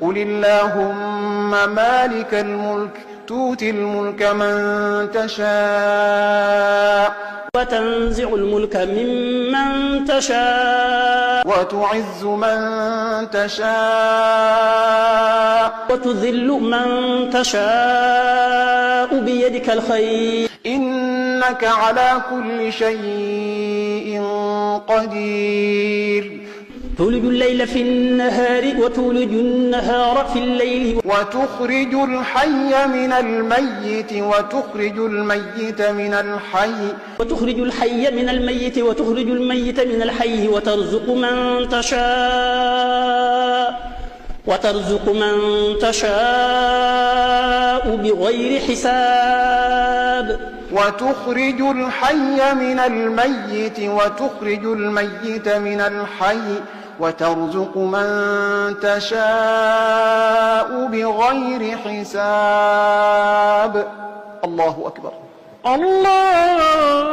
قل اللهم مالك الملك تؤتي الملك من تشاء وتنزع الملك ممن تشاء وتعز من تشاء وتذل من تشاء بيدك الخير إنك على كل شيء قدير تولج الليل في النهار وتولج النهار في الليل وتخرج الحي من الميت وتخرج الميت من الحي وتخرج الحي من الميت وتخرج الميت من الحي وترزق من تشاء بغير حساب وتخرج الحي من الميت وتخرج الميت من الحي وترزق من تشاء بغير حساب. الله أكبر. الله